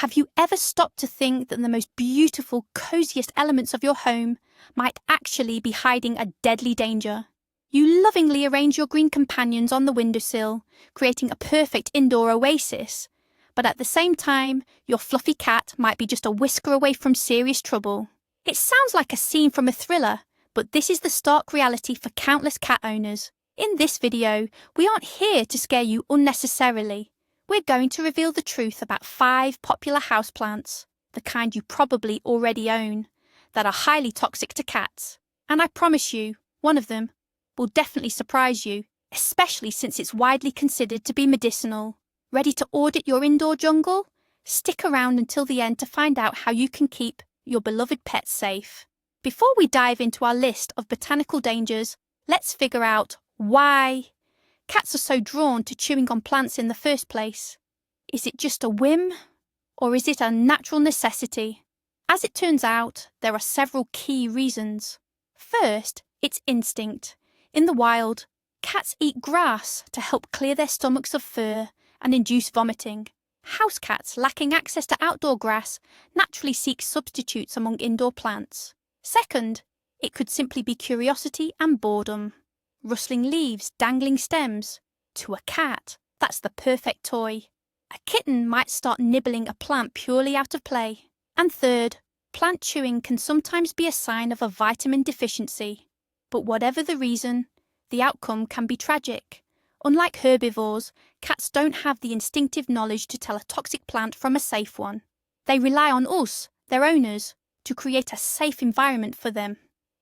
Have you ever stopped to think that the most beautiful, coziest elements of your home might actually be hiding a deadly danger? You lovingly arrange your green companions on the windowsill, creating a perfect indoor oasis. But at the same time, your fluffy cat might be just a whisker away from serious trouble. It sounds like a scene from a thriller, but this is the stark reality for countless cat owners. In this video, we aren't here to scare you unnecessarily. We're going to reveal the truth about 5 popular houseplants, the kind you probably already own, that are highly toxic to cats. And I promise you, one of them will definitely surprise you, especially since it's widely considered to be medicinal. Ready to audit your indoor jungle? Stick around until the end to find out how you can keep your beloved pets safe. Before we dive into our list of botanical dangers, let's figure out why cats are so drawn to chewing on plants in the first place. Is it just a whim, or is it a natural necessity? As it turns out, there are several key reasons. First, it's instinct. In the wild, cats eat grass to help clear their stomachs of fur and induce vomiting. House cats lacking access to outdoor grass naturally seek substitutes among indoor plants. Second, it could simply be curiosity and boredom. Rustling leaves, dangling stems. To a cat, that's the perfect toy. A kitten might start nibbling a plant purely out of play. And third, plant chewing can sometimes be a sign of a vitamin deficiency. But whatever the reason, the outcome can be tragic. Unlike herbivores, cats don't have the instinctive knowledge to tell a toxic plant from a safe one. They rely on us, their owners, to create a safe environment for them.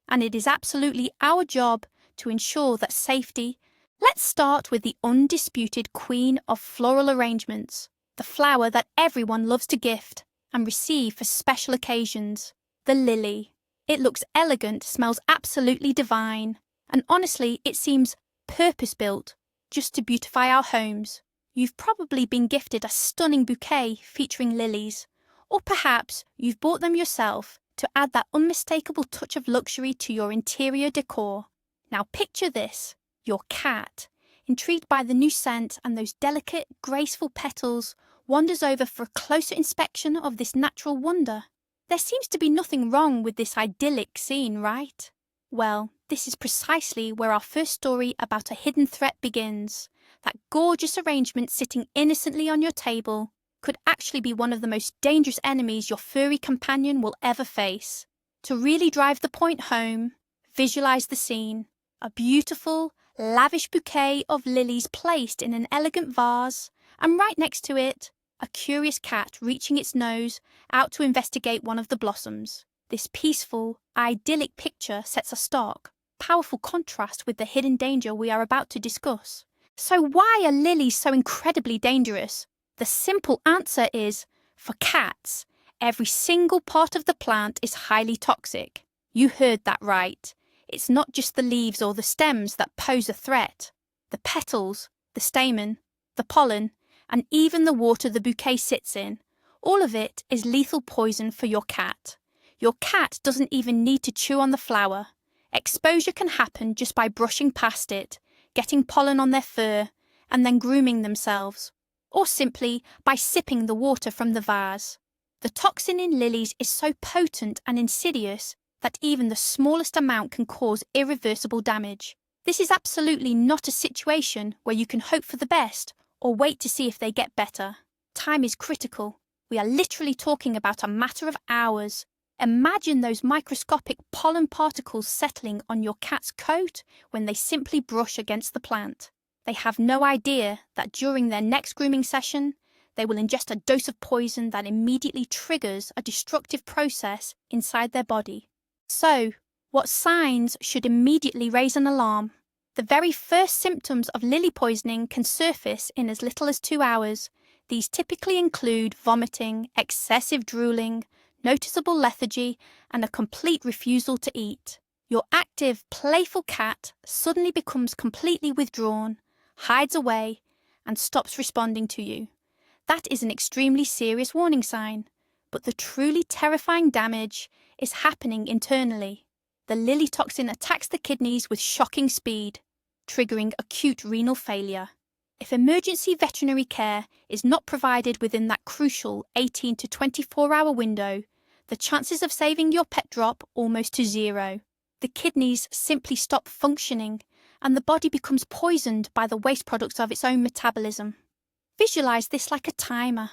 And it is absolutely our job to ensure that safety. Let's start with the undisputed queen of floral arrangements, the flower that everyone loves to gift and receive for special occasions, the lily. It looks elegant, smells absolutely divine, and honestly, it seems purpose-built just to beautify our homes. You've probably been gifted a stunning bouquet featuring lilies, or perhaps you've bought them yourself to add that unmistakable touch of luxury to your interior decor. Now picture this, your cat, intrigued by the new scent and those delicate, graceful petals, wanders over for a closer inspection of this natural wonder. There seems to be nothing wrong with this idyllic scene, right? Well, this is precisely where our first story about a hidden threat begins. That gorgeous arrangement sitting innocently on your table could actually be one of the most dangerous enemies your furry companion will ever face. To really drive the point home, visualize the scene. A beautiful, lavish bouquet of lilies placed in an elegant vase, and right next to it, a curious cat reaching its nose out to investigate one of the blossoms. This peaceful, idyllic picture sets a stark, powerful contrast with the hidden danger we are about to discuss. So why are lilies so incredibly dangerous? The simple answer is, for cats, every single part of the plant is highly toxic. You heard that right. It's not just the leaves or the stems that pose a threat. The petals, the stamen, the pollen, and even the water the bouquet sits in, all of it is lethal poison for your cat. Your cat doesn't even need to chew on the flower. Exposure can happen just by brushing past it, getting pollen on their fur, and then grooming themselves, or simply by sipping the water from the vase. The toxin in lilies is so potent and insidious that even the smallest amount can cause irreversible damage. This is absolutely not a situation where you can hope for the best or wait to see if they get better. Time is critical. We are literally talking about a matter of hours. Imagine those microscopic pollen particles settling on your cat's coat when they simply brush against the plant. They have no idea that during their next grooming session, they will ingest a dose of poison that immediately triggers a destructive process inside their body. So, what signs should immediately raise an alarm? The very first symptoms of lily poisoning can surface in as little as 2 hours. These typically include vomiting, excessive drooling, noticeable lethargy, and a complete refusal to eat. Your active, playful cat suddenly becomes completely withdrawn, hides away, and stops responding to you. That is an extremely serious warning sign. But the truly terrifying damage is happening internally. The lily toxin attacks the kidneys with shocking speed, triggering acute renal failure. If emergency veterinary care is not provided within that crucial 18 to 24-hour window, the chances of saving your pet drop almost to zero. The kidneys simply stop functioning, and the body becomes poisoned by the waste products of its own metabolism. Visualize this like a timer.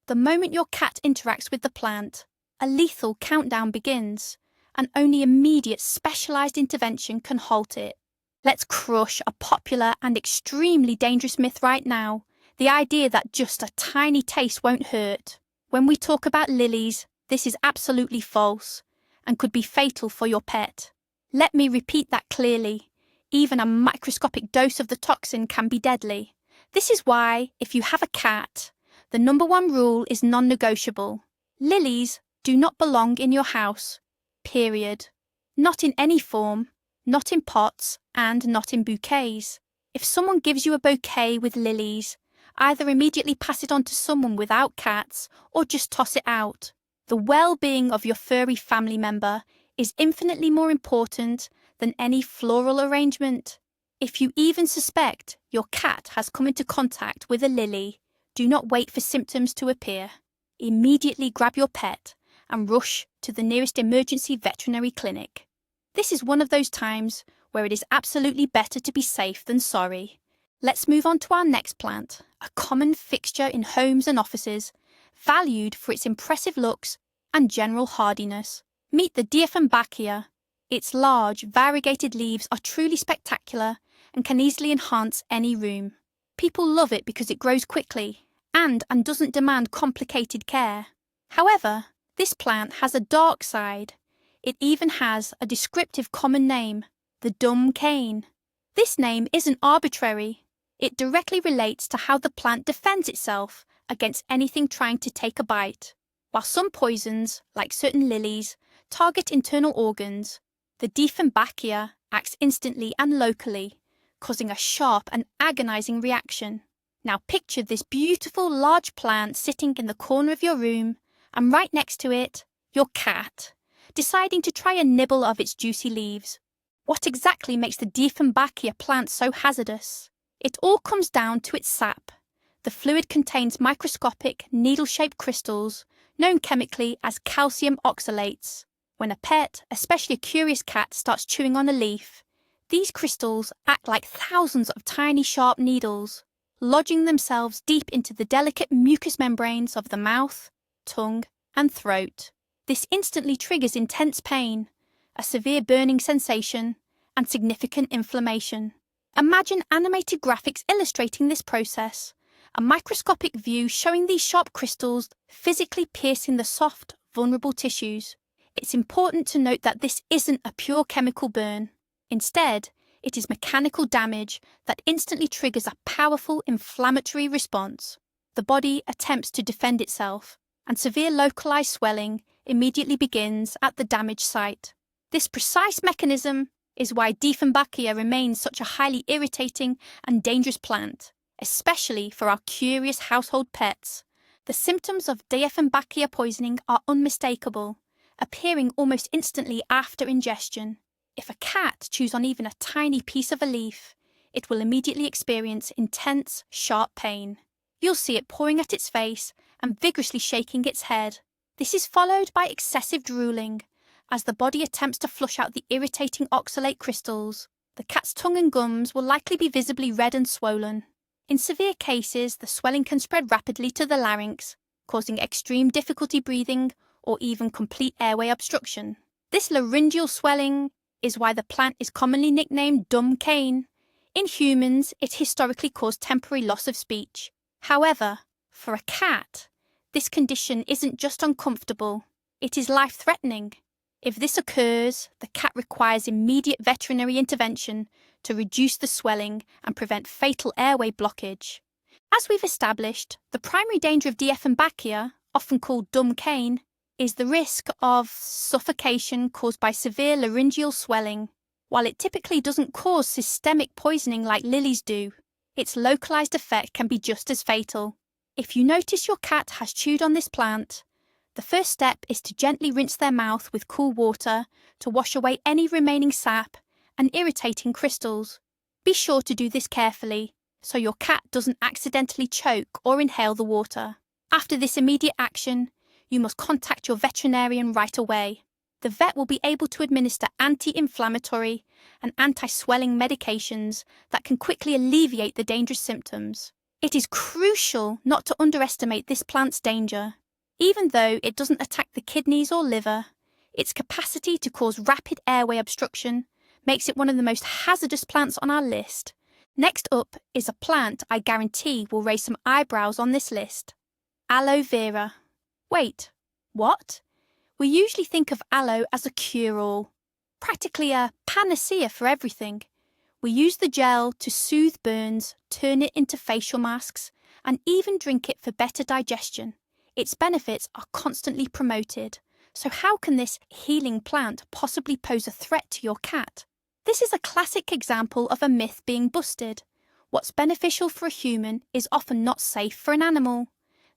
The moment your cat interacts with the plant, a lethal countdown begins, and only immediate specialized intervention can halt it. Let's crush a popular and extremely dangerous myth right now, the idea that just a tiny taste won't hurt. When we talk about lilies, this is absolutely false and could be fatal for your pet. Let me repeat that clearly. Even a microscopic dose of the toxin can be deadly. This is why, if you have a cat, the number one rule is non-negotiable. Lilies do not belong in your house, period. Not in any form, not in pots, and not in bouquets. If someone gives you a bouquet with lilies, either immediately pass it on to someone without cats or just toss it out. The well-being of your furry family member is infinitely more important than any floral arrangement. If you even suspect your cat has come into contact with a lily, do not wait for symptoms to appear. Immediately grab your pet and rush to the nearest emergency veterinary clinic. This is one of those times where it is absolutely better to be safe than sorry. Let's move on to our next plant, a common fixture in homes and offices, valued for its impressive looks and general hardiness. Meet the Dieffenbachia. Its large, variegated leaves are truly spectacular and can easily enhance any room. People love it because it grows quickly and doesn't demand complicated care. However, this plant has a dark side. It even has a descriptive common name, the dumb cane. This name isn't arbitrary. It directly relates to how the plant defends itself against anything trying to take a bite. While some poisons, like certain lilies, target internal organs, the Dieffenbachia acts instantly and locally, causing a sharp and agonizing reaction. Now picture this beautiful large plant sitting in the corner of your room, and right next to it, your cat, deciding to try a nibble of its juicy leaves. What exactly makes the Dieffenbachia plant so hazardous? It all comes down to its sap. The fluid contains microscopic, needle-shaped crystals, known chemically as calcium oxalates. When a pet, especially a curious cat, starts chewing on a leaf, these crystals act like thousands of tiny sharp needles, lodging themselves deep into the delicate mucous membranes of the mouth, tongue, and throat. This instantly triggers intense pain, a severe burning sensation, and significant inflammation. Imagine animated graphics illustrating this process, a microscopic view showing these sharp crystals physically piercing the soft, vulnerable tissues. It's important to note that this isn't a pure chemical burn. Instead, it is mechanical damage that instantly triggers a powerful inflammatory response. The body attempts to defend itself, and severe localized swelling immediately begins at the damaged site. This precise mechanism is why Dieffenbachia remains such a highly irritating and dangerous plant, especially for our curious household pets. The symptoms of Dieffenbachia poisoning are unmistakable, appearing almost instantly after ingestion. If a cat chews on even a tiny piece of a leaf, it will immediately experience intense, sharp pain. You'll see it pawing at its face and vigorously shaking its head. This is followed by excessive drooling, as the body attempts to flush out the irritating oxalate crystals. The cat's tongue and gums will likely be visibly red and swollen. In severe cases, the swelling can spread rapidly to the larynx, causing extreme difficulty breathing or even complete airway obstruction. This laryngeal swelling is why the plant is commonly nicknamed dumb cane. In humans, it historically caused temporary loss of speech. However, for a cat, this condition isn't just uncomfortable, it is life-threatening. If this occurs, the cat requires immediate veterinary intervention to reduce the swelling and prevent fatal airway blockage. As we've established, the primary danger of Dieffenbachia, often called dumb cane, is the risk of suffocation caused by severe laryngeal swelling. While it typically doesn't cause systemic poisoning like lilies do, its localized effect can be just as fatal. If you notice your cat has chewed on this plant, the first step is to gently rinse their mouth with cool water to wash away any remaining sap and irritating crystals. Be sure to do this carefully, so your cat doesn't accidentally choke or inhale the water. After this immediate action, you must contact your veterinarian right away. The vet will be able to administer anti-inflammatory and anti-swelling medications that can quickly alleviate the dangerous symptoms. It is crucial not to underestimate this plant's danger. Even though it doesn't attack the kidneys or liver, its capacity to cause rapid airway obstruction makes it one of the most hazardous plants on our list. Next up is a plant I guarantee will raise some eyebrows on this list. Aloe vera. Wait, what? We usually think of aloe as a cure-all, practically a panacea for everything. We use the gel to soothe burns, turn it into facial masks, and even drink it for better digestion. Its benefits are constantly promoted. So how can this healing plant possibly pose a threat to your cat? This is a classic example of a myth being busted. What's beneficial for a human is often not safe for an animal.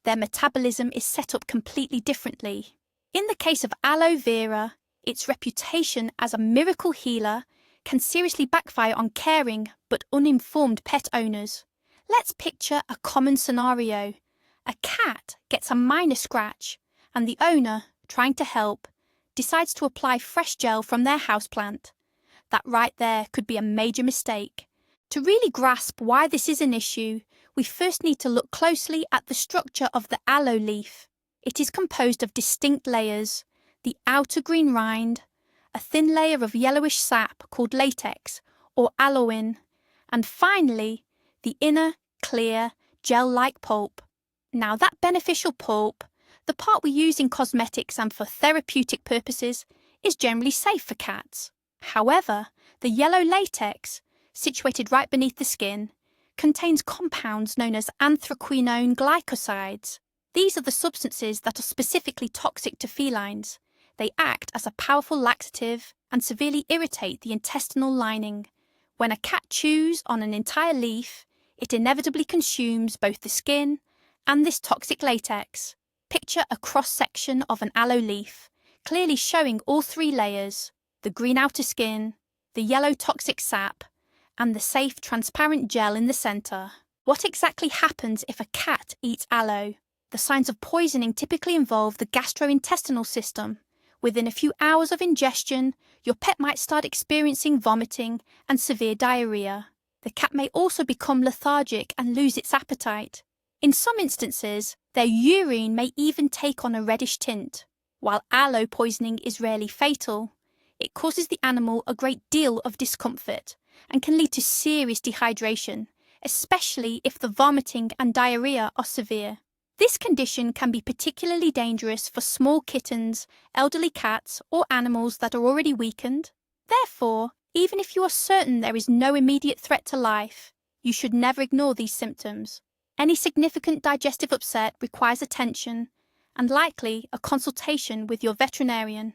Their metabolism is set up completely differently. In the case of aloe vera, its reputation as a miracle healer can seriously backfire on caring but uninformed pet owners. Let's picture a common scenario. A cat gets a minor scratch, and the owner, trying to help, decides to apply fresh gel from their houseplant. That right there could be a major mistake. To really grasp why this is an issue, we first need to look closely at the structure of the aloe leaf. It is composed of distinct layers: the outer green rind, a thin layer of yellowish sap called latex or aloin, and finally, the inner, clear, gel-like pulp. Now that beneficial pulp, the part we use in cosmetics and for therapeutic purposes, is generally safe for cats. However, the yellow latex, situated right beneath the skin, contains compounds known as anthraquinone glycosides. These are the substances that are specifically toxic to felines. They act as a powerful laxative and severely irritate the intestinal lining. When a cat chews on an entire leaf, it inevitably consumes both the skin and this toxic latex. Picture a cross-section of an aloe leaf, clearly showing all three layers: the green outer skin, the yellow toxic sap, and the safe transparent gel in the centre. What exactly happens if a cat eats aloe? The signs of poisoning typically involve the gastrointestinal system. Within a few hours of ingestion, your pet might start experiencing vomiting and severe diarrhea. The cat may also become lethargic and lose its appetite. In some instances, their urine may even take on a reddish tint. While aloe poisoning is rarely fatal, it causes the animal a great deal of discomfort and can lead to serious dehydration, especially if the vomiting and diarrhea are severe. This condition can be particularly dangerous for small kittens, elderly cats, or animals that are already weakened. Therefore, even if you are certain there is no immediate threat to life, you should never ignore these symptoms. Any significant digestive upset requires attention and likely a consultation with your veterinarian.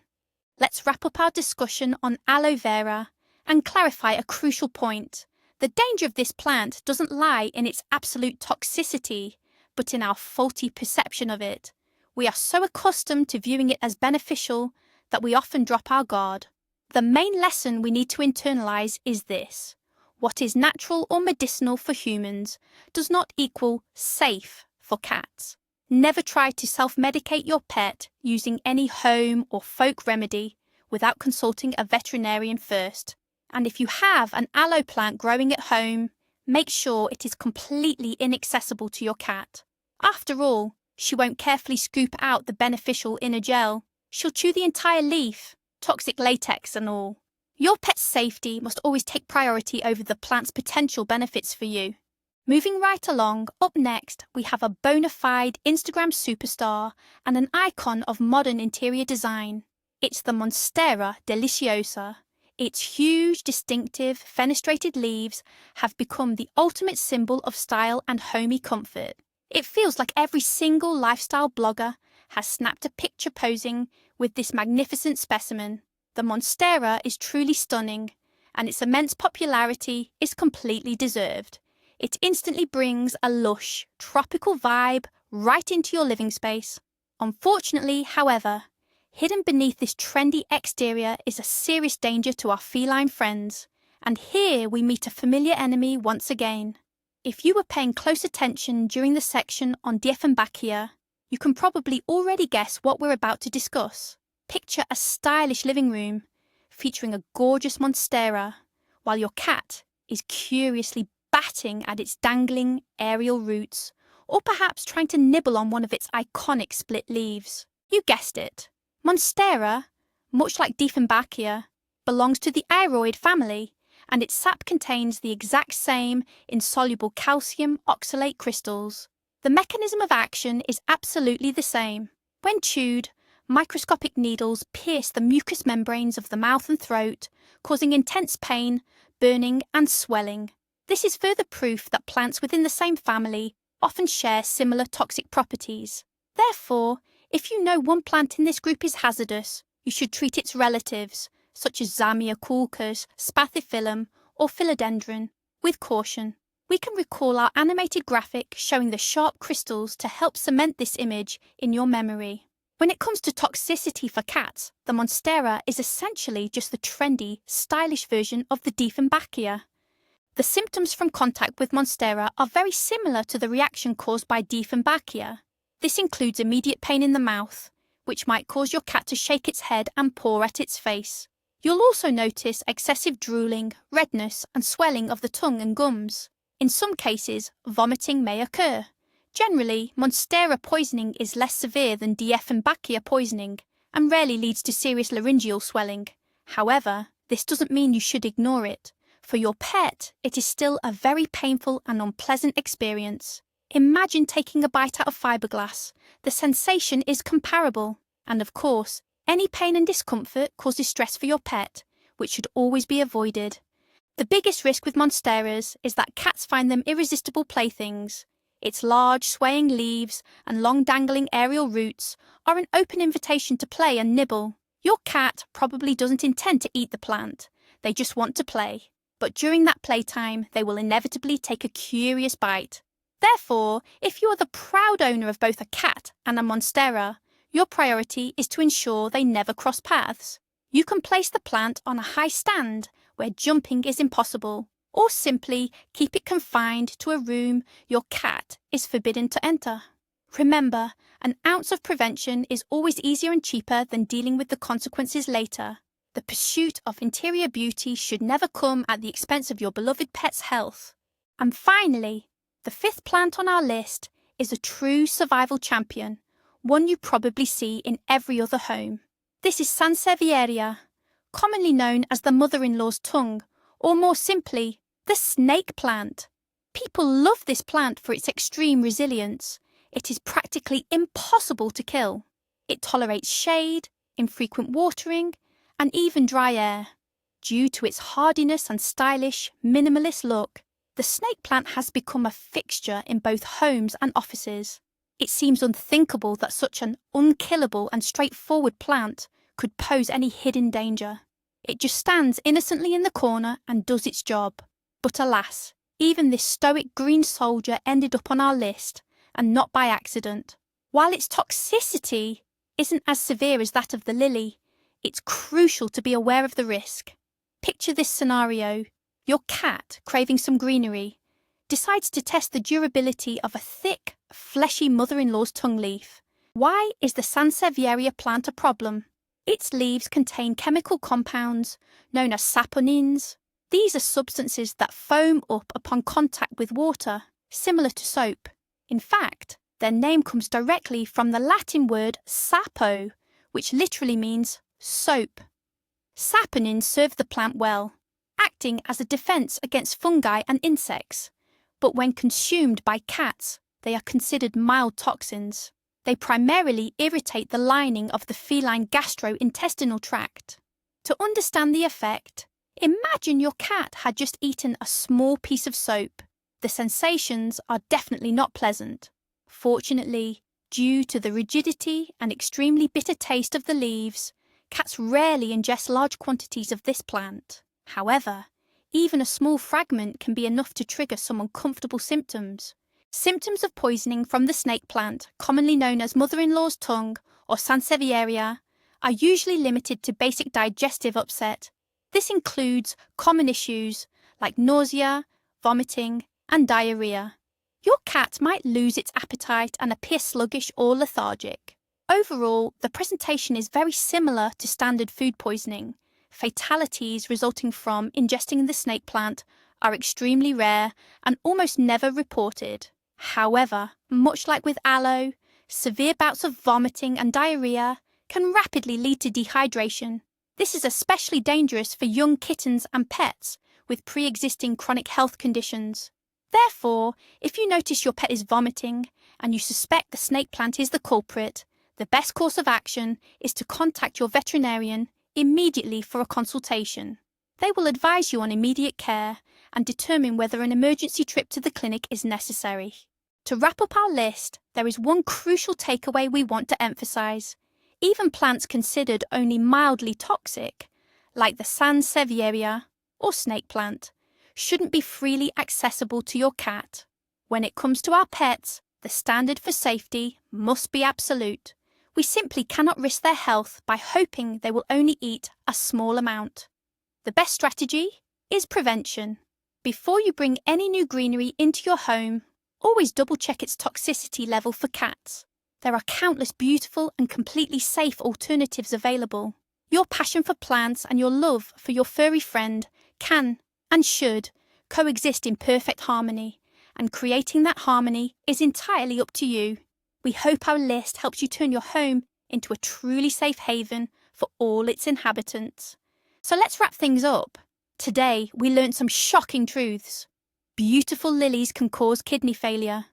Let's wrap up our discussion on aloe vera and clarify a crucial point. The danger of this plant doesn't lie in its absolute toxicity, but in our faulty perception of it. We are so accustomed to viewing it as beneficial that we often drop our guard. The main lesson we need to internalize is this: what is natural or medicinal for humans does not equal safe for cats. Never try to self-medicate your pet using any home or folk remedy without consulting a veterinarian first. And if you have an aloe plant growing at home, make sure it is completely inaccessible to your cat. After all, she won't carefully scoop out the beneficial inner gel. She'll chew the entire leaf, toxic latex and all. Your pet's safety must always take priority over the plant's potential benefits for you. Moving right along, up next we have a bona fide Instagram superstar and an icon of modern interior design. It's the Monstera Deliciosa. Its huge, distinctive, fenestrated leaves have become the ultimate symbol of style and homey comfort. It feels like every single lifestyle blogger has snapped a picture posing with this magnificent specimen. The Monstera is truly stunning, and its immense popularity is completely deserved. It instantly brings a lush, tropical vibe right into your living space. Unfortunately, however, hidden beneath this trendy exterior is a serious danger to our feline friends, and here we meet a familiar enemy once again. If you were paying close attention during the section on Dieffenbachia, you can probably already guess what we're about to discuss. Picture a stylish living room featuring a gorgeous monstera, while your cat is curiously batting at its dangling aerial roots, or perhaps trying to nibble on one of its iconic split leaves. You guessed it. Monstera, much like Dieffenbachia, belongs to the aeroid family, and its sap contains the exact same insoluble calcium oxalate crystals. The mechanism of action is absolutely the same. When chewed, microscopic needles pierce the mucous membranes of the mouth and throat, causing intense pain, burning, and swelling. This is further proof that plants within the same family often share similar toxic properties. Therefore, if you know one plant in this group is hazardous, you should treat its relatives, such as Zamia culcas, Spathiphyllum, or Philodendron, with caution. We can recall our animated graphic showing the sharp crystals to help cement this image in your memory. When it comes to toxicity for cats, the Monstera is essentially just the trendy, stylish version of the Dieffenbachia. The symptoms from contact with Monstera are very similar to the reaction caused by Dieffenbachia. This includes immediate pain in the mouth, which might cause your cat to shake its head and paw at its face. You'll also notice excessive drooling, redness, and swelling of the tongue and gums. In some cases, vomiting may occur. Generally, Monstera poisoning is less severe than Dieffenbachia poisoning and rarely leads to serious laryngeal swelling. However, this doesn't mean you should ignore it. For your pet, it is still a very painful and unpleasant experience. Imagine taking a bite out of fiberglass. The sensation is comparable. And of course, any pain and discomfort causes stress for your pet, which should always be avoided. The biggest risk with Monsteras is that cats find them irresistible playthings. Its large, swaying leaves and long dangling aerial roots are an open invitation to play and nibble. Your cat probably doesn't intend to eat the plant. They just want to play. But during that playtime, they will inevitably take a curious bite. Therefore, if you are the proud owner of both a cat and a Monstera, your priority is to ensure they never cross paths. You can place the plant on a high stand where jumping is impossible, or simply keep it confined to a room your cat is forbidden to enter. Remember, an ounce of prevention is always easier and cheaper than dealing with the consequences later. The pursuit of interior beauty should never come at the expense of your beloved pet's health. And finally, the fifth plant on our list is a true survival champion, one you probably see in every other home. This is Sansevieria, commonly known as the mother-in-law's tongue, or more simply, the snake plant. People love this plant for its extreme resilience. It is practically impossible to kill. It tolerates shade, infrequent watering, and even dry air. Due to its hardiness and stylish, minimalist look, the snake plant has become a fixture in both homes and offices. It seems unthinkable that such an unkillable and straightforward plant could pose any hidden danger. It just stands innocently in the corner and does its job. But alas, even this stoic green soldier ended up on our list, and not by accident. While its toxicity isn't as severe as that of the lily, it's crucial to be aware of the risk. Picture this scenario. Your cat, craving some greenery, decides to test the durability of a thick, fleshy mother-in-law's tongue leaf. Why is the Sansevieria plant a problem? Its leaves contain chemical compounds known as saponins. These are substances that foam up upon contact with water, similar to soap. In fact, their name comes directly from the Latin word sapo, which literally means soap. Saponins serve the plant well, acting as a defense against fungi and insects, but when consumed by cats, they are considered mild toxins. They primarily irritate the lining of the feline gastrointestinal tract. To understand the effect, imagine your cat had just eaten a small piece of soap. The sensations are definitely not pleasant. Fortunately, due to the rigidity and extremely bitter taste of the leaves, cats rarely ingest large quantities of this plant. However, even a small fragment can be enough to trigger some uncomfortable symptoms. Symptoms of poisoning from the snake plant, commonly known as mother-in-law's tongue or Sansevieria, are usually limited to basic digestive upset. This includes common issues like nausea, vomiting, and diarrhea. Your cat might lose its appetite and appear sluggish or lethargic. Overall, the presentation is very similar to standard food poisoning. Fatalities resulting from ingesting the snake plant are extremely rare and almost never reported. However, much like with aloe, severe bouts of vomiting and diarrhea can rapidly lead to dehydration. This is especially dangerous for young kittens and pets with pre-existing chronic health conditions. Therefore, if you notice your pet is vomiting and you suspect the snake plant is the culprit, the best course of action is to contact your veterinarian immediately for a consultation. They will advise you on immediate care and determine whether an emergency trip to the clinic is necessary. To wrap up our list, there is one crucial takeaway we want to emphasize. Even plants considered only mildly toxic, like the sansevieria or snake plant, shouldn't be freely accessible to your cat. When it comes to our pets, the standard for safety must be absolute. We simply cannot risk their health by hoping they will only eat a small amount. The best strategy is prevention. Before you bring any new greenery into your home, always double-check its toxicity level for cats. There are countless beautiful and completely safe alternatives available. Your passion for plants and your love for your furry friend can and should coexist in perfect harmony, and creating that harmony is entirely up to you. We hope our list helps you turn your home into a truly safe haven for all its inhabitants. So let's wrap things up. Today, we learned some shocking truths. Beautiful lilies can cause kidney failure.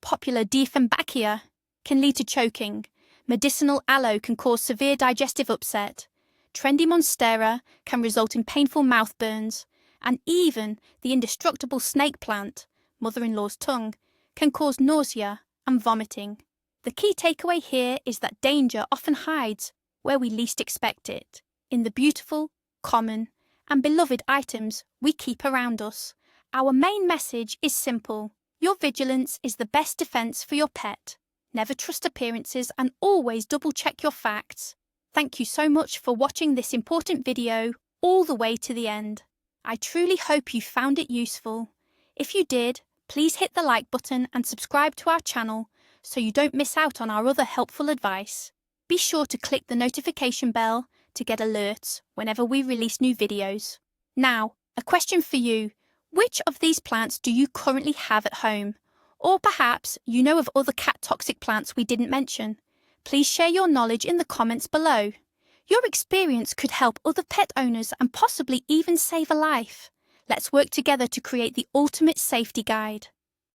Popular Dieffenbachia can lead to choking. Medicinal aloe can cause severe digestive upset. Trendy monstera can result in painful mouth burns. And even the indestructible snake plant, mother-in-law's tongue, can cause nausea and vomiting. The key takeaway here is that danger often hides where we least expect it, in the beautiful, common, and beloved items we keep around us. Our main message is simple. Your vigilance is the best defense for your pet. Never trust appearances and always double-check your facts. Thank you so much for watching this important video all the way to the end. I truly hope you found it useful. If you did, please hit the like button and subscribe to our channel so you don't miss out on our other helpful advice. Be sure to click the notification bell to get alerts whenever we release new videos. Now, a question for you. Which of these plants do you currently have at home? Or perhaps you know of other cat-toxic plants we didn't mention. Please share your knowledge in the comments below. Your experience could help other pet owners and possibly even save a life. Let's work together to create the ultimate safety guide.